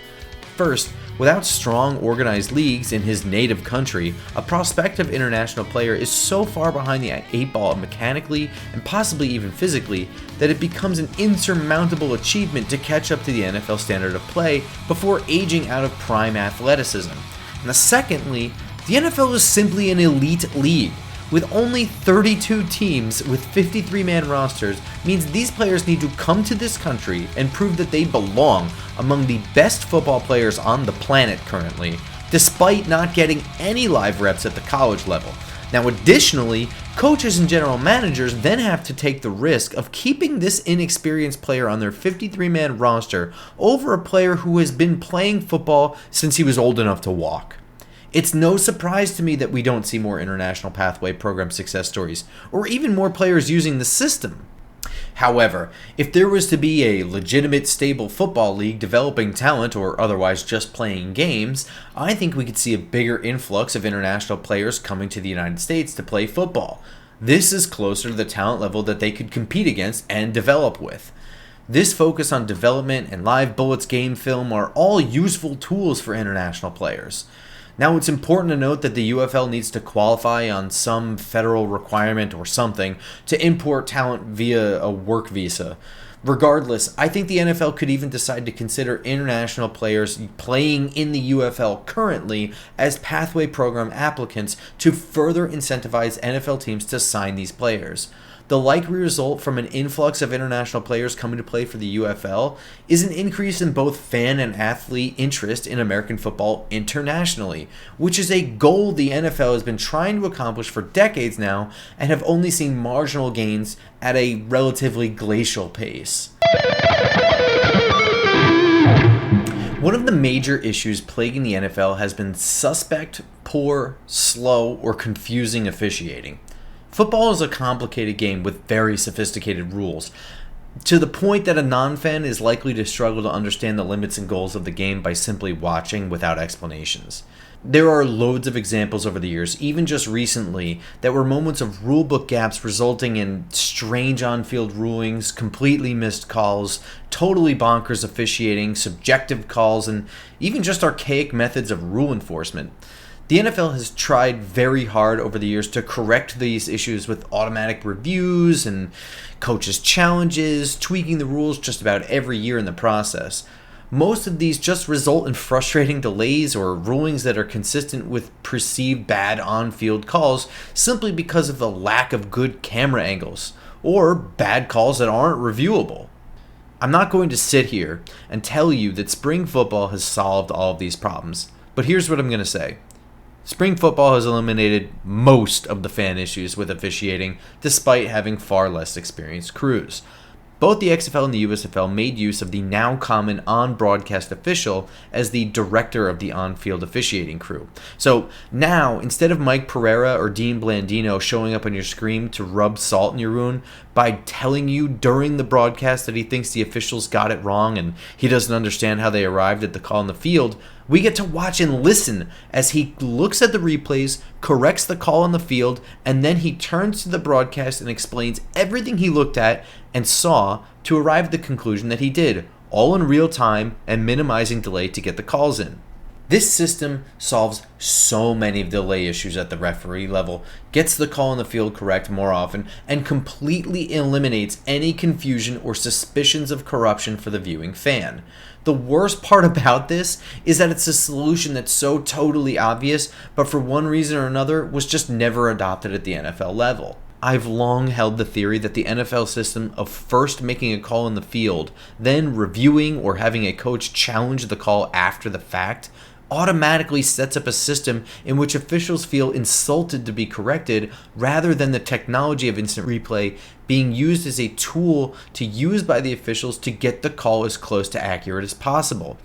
First, without strong, organized leagues in his native country, a prospective international player is so far behind the eight ball mechanically and possibly even physically that it becomes an insurmountable achievement to catch up to the NFL standard of play before aging out of prime athleticism. And secondly, the NFL is simply an elite league. With only 32 teams with 53-man rosters means these players need to come to this country and prove that they belong among the best football players on the planet currently, despite not getting any live reps at the college level. Now additionally, coaches and general managers then have to take the risk of keeping this inexperienced player on their 53-man roster over a player who has been playing football since he was old enough to walk. It's no surprise to me that we don't see more international pathway program success stories, or even more players using the system. However, if there was to be a legitimate, stable football league developing talent or otherwise just playing games, I think we could see a bigger influx of international players coming to the United States to play football. This is closer to the talent level that they could compete against and develop with. This focus on development and live bullets game film are all useful tools for international players. Now, it's important to note that the UFL needs to qualify on some federal requirement or something to import talent via a work visa. Regardless, I think the NFL could even decide to consider international players playing in the UFL currently as pathway program applicants to further incentivize NFL teams to sign these players. The likely result from an influx of international players coming to play for the UFL is an increase in both fan and athlete interest in American football internationally, which is a goal the NFL has been trying to accomplish for decades now and have only seen marginal gains at a relatively glacial pace. One of the major issues plaguing the NFL has been suspect, poor, slow, or confusing officiating. Football is a complicated game with very sophisticated rules, to the point that a non-fan is likely to struggle to understand the limits and goals of the game by simply watching without explanations. There are loads of examples over the years, even just recently, that were moments of rulebook gaps resulting in strange on-field rulings, completely missed calls, totally bonkers officiating, subjective calls, and even just archaic methods of rule enforcement. The NFL has tried very hard over the years to correct these issues with automatic reviews and coaches' challenges, tweaking the rules just about every year in the process. Most of these just result in frustrating delays or rulings that are consistent with perceived bad on-field calls simply because of the lack of good camera angles, or bad calls that aren't reviewable. I'm not going to sit here and tell you that spring football has solved all of these problems, but here's what I'm going to say. Spring football has eliminated most of the fan issues with officiating, despite having far less experienced crews. Both the XFL and the USFL made use of the now common on-broadcast official as the director of the on-field officiating crew. So now, instead of Mike Pereira or Dean Blandino showing up on your screen to rub salt in your wound by telling you during the broadcast that he thinks the officials got it wrong and he doesn't understand how they arrived at the call in the field, we get to watch and listen as he looks at the replays, corrects the call on the field, and then he turns to the broadcast and explains everything he looked at and saw to arrive at the conclusion that he did, all in real time and minimizing delay to get the calls in. This system solves so many of the delay issues at the referee level, gets the call on the field correct more often, and completely eliminates any confusion or suspicions of corruption for the viewing fan. The worst part about this is that it's a solution that's so totally obvious, but for one reason or another was just never adopted at the NFL level. I've long held the theory that the NFL system of first making a call in the field, then reviewing or having a coach challenge the call after the fact, automatically sets up a system in which officials feel insulted to be corrected rather than the technology of instant replay being used as a tool to use by the officials to get the call as close to accurate as possible.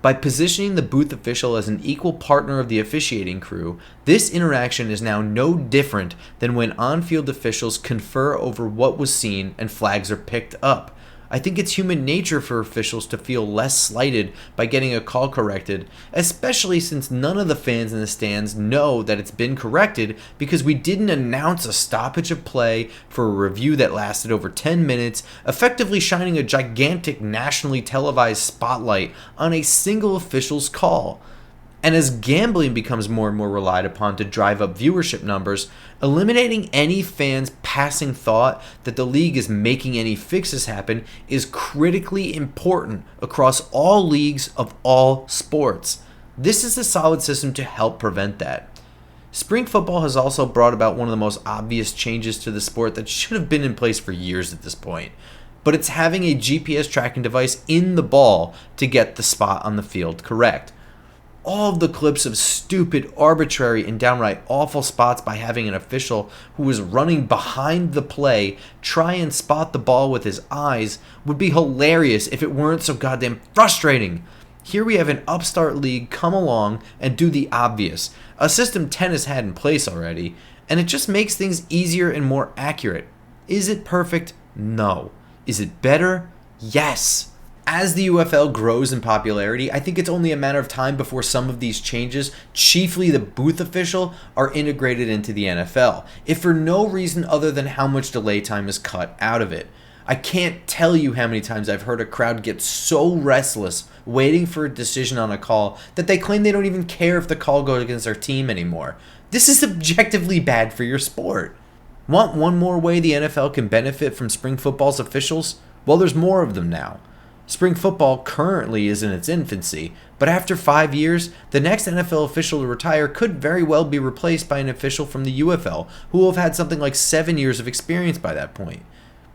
By positioning the booth official as an equal partner of the officiating crew, this interaction is now no different than when on-field officials confer over what was seen and flags are picked up. I think it's human nature for officials to feel less slighted by getting a call corrected, especially since none of the fans in the stands know that it's been corrected because we didn't announce a stoppage of play for a review that lasted over 10 minutes, effectively shining a gigantic nationally televised spotlight on a single official's call. And as gambling becomes more and more relied upon to drive up viewership numbers, eliminating any fans' passing thought that the league is making any fixes happen is critically important across all leagues of all sports. This is a solid system to help prevent that. Spring football has also brought about one of the most obvious changes to the sport that should have been in place for years at this point. But it's having a GPS tracking device in the ball to get the spot on the field correct. All of the clips of stupid, arbitrary, and downright awful spots by having an official who was running behind the play try and spot the ball with his eyes would be hilarious if it weren't so goddamn frustrating. Here we have an upstart league come along and do the obvious, a system tennis had in place already, and it just makes things easier and more accurate. Is it perfect? No. Is it better? Yes. As the UFL grows in popularity, I think it's only a matter of time before some of these changes, chiefly the booth official, are integrated into the NFL, if for no reason other than how much delay time is cut out of it. I can't tell you how many times I've heard a crowd get so restless waiting for a decision on a call that they claim they don't even care if the call goes against their team anymore. This is objectively bad for your sport. Want one more way the NFL can benefit from spring football's officials? Well, there's more of them now. Spring football currently is in its infancy, but after 5 years, the next NFL official to retire could very well be replaced by an official from the UFL who will have had something like 7 years of experience by that point.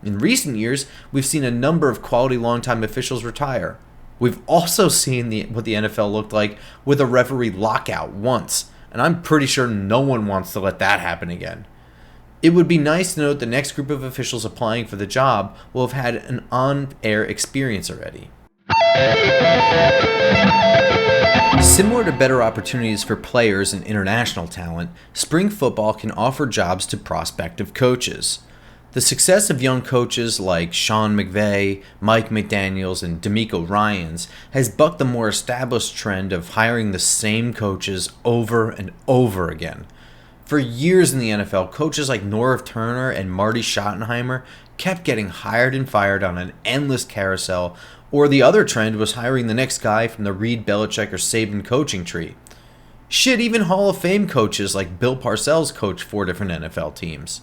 In recent years, we've seen a number of quality longtime officials retire. We've also seen what the NFL looked like with a referee lockout once, and I'm pretty sure no one wants to let that happen again. It would be nice to note the next group of officials applying for the job will have had an on-air experience already. Similar to better opportunities for players and international talent, spring football can offer jobs to prospective coaches. The success of young coaches like Sean McVay, Mike McDaniels, and D'Amico Ryans has bucked the more established trend of hiring the same coaches over and over again. For years in the NFL, coaches like Norv Turner and Marty Schottenheimer kept getting hired and fired on an endless carousel, or the other trend was hiring the next guy from the Reed, Belichick, or Saban coaching tree. Shit, even Hall of Fame coaches like Bill Parcells coached 4 different NFL teams.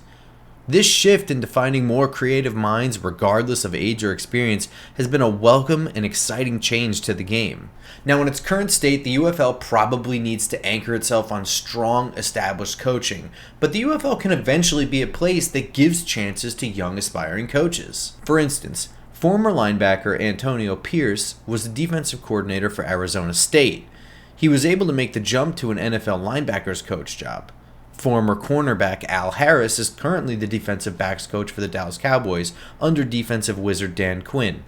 This shift into finding more creative minds regardless of age or experience has been a welcome and exciting change to the game. Now in its current state, the UFL probably needs to anchor itself on strong, established coaching, but the UFL can eventually be a place that gives chances to young aspiring coaches. For instance, former linebacker Antonio Pierce was the defensive coordinator for Arizona State. He was able to make the jump to an NFL linebackers coach job. Former cornerback Al Harris is currently the defensive backs coach for the Dallas Cowboys under defensive wizard Dan Quinn.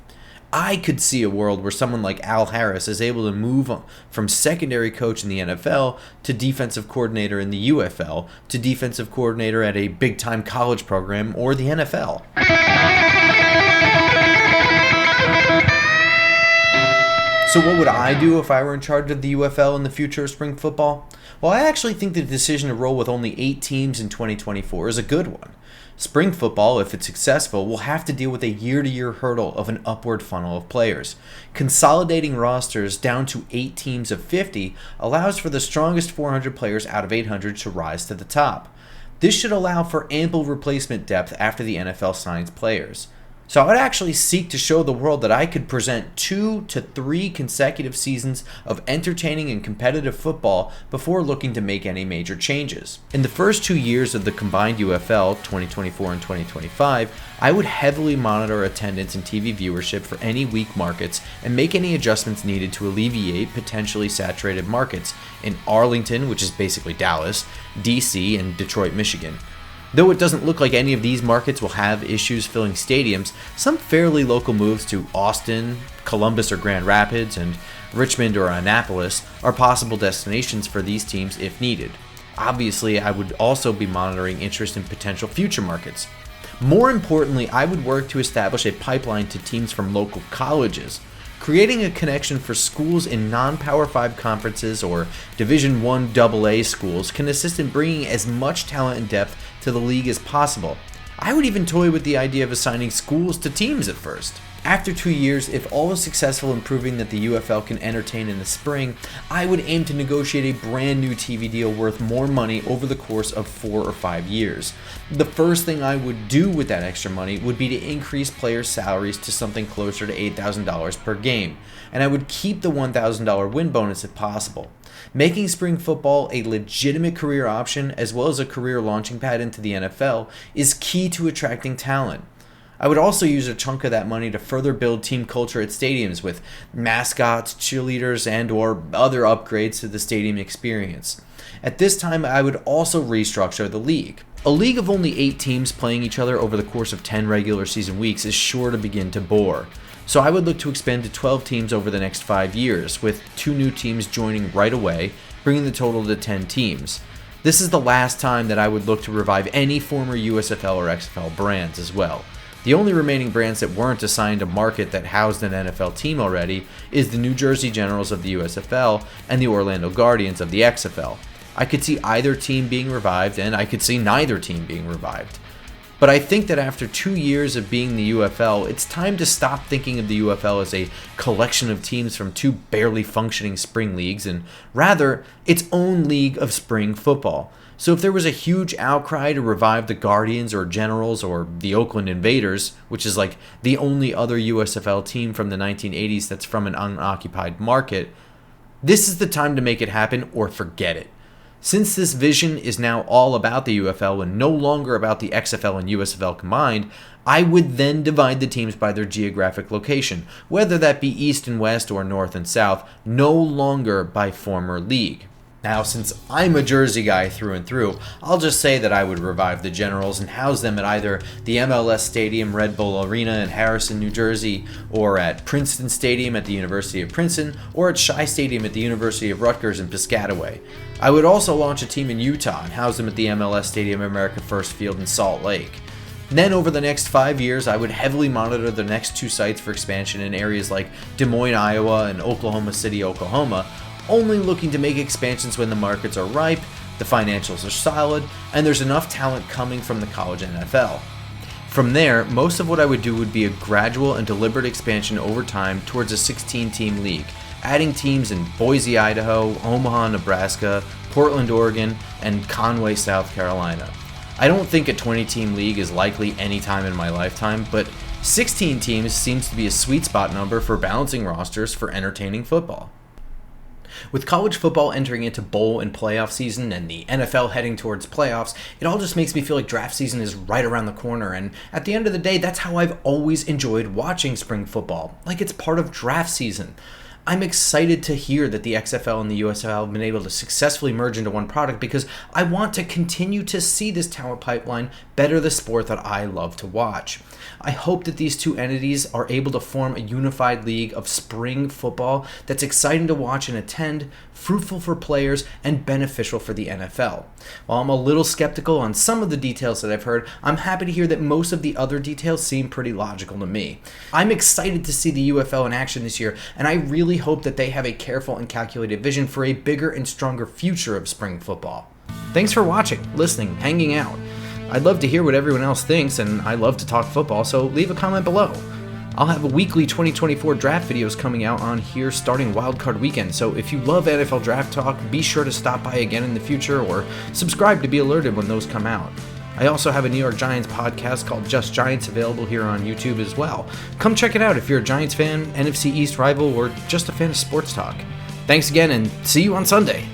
I could see a world where someone like Al Harris is able to move from secondary coach in the NFL to defensive coordinator in the UFL to defensive coordinator at a big-time college program or the NFL. So what would I do if I were in charge of the UFL in the future of spring football? Well, I actually think the decision to roll with only 8 teams in 2024 is a good one. Spring football, if it's successful, will have to deal with a year-to-year hurdle of an upward funnel of players. Consolidating rosters down to 8 teams of 50 allows for the strongest 400 players out of 800 to rise to the top. This should allow for ample replacement depth after the NFL signs players. So I would actually seek to show the world that I could present 2 to 3 consecutive seasons of entertaining and competitive football before looking to make any major changes. In the first 2 years of the combined UFL, 2024 and 2025, I would heavily monitor attendance and TV viewership for any weak markets and make any adjustments needed to alleviate potentially saturated markets in Arlington, which is basically Dallas, DC, and Detroit, Michigan. Though it doesn't look like any of these markets will have issues filling stadiums, some fairly local moves to Austin, Columbus or Grand Rapids, and Richmond or Annapolis are possible destinations for these teams if needed. Obviously, I would also be monitoring interest in potential future markets. More importantly, I would work to establish a pipeline to teams from local colleges. Creating a connection for schools in non-Power 5 conferences or Division I AA schools can assist in bringing as much talent and depth to the league as possible. I would even toy with the idea of assigning schools to teams at first. After 2 years, if all is successful in proving that the UFL can entertain in the spring, I would aim to negotiate a brand new TV deal worth more money over the course of 4 or 5 years. The first thing I would do with that extra money would be to increase players' salaries to something closer to $8,000 per game, and I would keep the $1,000 win bonus if possible. Making spring football a legitimate career option as well as a career launching pad into the NFL is key to attracting talent. I would also use a chunk of that money to further build team culture at stadiums with mascots, cheerleaders, and or other upgrades to the stadium experience. At this time, I would also restructure the league. A league of only 8 teams playing each other over the course of 10 regular season weeks is sure to begin to bore. So I would look to expand to 12 teams over the next 5 years, with 2 new teams joining right away, bringing the total to 10 teams. This is the last time that I would look to revive any former USFL or XFL brands as well. The only remaining brands that weren't assigned a market that housed an NFL team already is the New Jersey Generals of the USFL and the Orlando Guardians of the XFL. I could see either team being revived, and I could see neither team being revived. But I think that after 2 years of being the UFL, it's time to stop thinking of the UFL as a collection of teams from 2 barely functioning spring leagues, and rather, its own league of spring football. So if there was a huge outcry to revive the Guardians or Generals or the Oakland Invaders, which is like the only other USFL team from the 1980s that's from an unoccupied market, this is the time to make it happen or forget it. Since this vision is now all about the UFL and no longer about the XFL and USFL combined, I would then divide the teams by their geographic location, whether that be East and West or North and South, no longer by former league. Now, since I'm a Jersey guy through and through, I'll just say that I would revive the Generals and house them at either the MLS Stadium, Red Bull Arena in Harrison, New Jersey, or at Princeton Stadium at the University of Princeton, or at Shai Stadium at the University of Rutgers in Piscataway. I would also launch a team in Utah and house them at the MLS Stadium America First Field in Salt Lake. Then over the next 5 years, I would heavily monitor the next 2 sites for expansion in areas like Des Moines, Iowa, and Oklahoma City, Oklahoma, only looking to make expansions when the markets are ripe, the financials are solid, and there's enough talent coming from the college NFL. From there, most of what I would do would be a gradual and deliberate expansion over time towards a 16-team league, adding teams in Boise, Idaho, Omaha, Nebraska, Portland, Oregon, and Conway, South Carolina. I don't think a 20-team league is likely any time in my lifetime, but 16 teams seems to be a sweet spot number for balancing rosters for entertaining football. With college football entering into bowl and playoff season and the NFL heading towards playoffs, it all just makes me feel like draft season is right around the corner, and at the end of the day, that's how I've always enjoyed watching spring football, like it's part of draft season. I'm excited to hear that the XFL and the USFL have been able to successfully merge into one product because I want to continue to see this talent pipeline better the sport that I love to watch. I hope that these 2 entities are able to form a unified league of spring football that's exciting to watch and attend, fruitful for players, and beneficial for the NFL. While I'm a little skeptical on some of the details that I've heard, I'm happy to hear that most of the other details seem pretty logical to me. I'm excited to see the UFL in action this year, and I really hope that they have a careful and calculated vision for a bigger and stronger future of spring football. Thanks for watching, listening, hanging out. I'd love to hear what everyone else thinks, and I love to talk football, so leave a comment below. I'll have a weekly 2024 draft videos coming out on here starting wildcard weekend, so if you love NFL draft talk, be sure to stop by again in the future or subscribe to be alerted when those come out. I also have a New York Giants podcast called Just Giants available here on YouTube as well. Come check it out if you're a Giants fan, NFC East rival, or just a fan of sports talk. Thanks again, and see you on Sunday.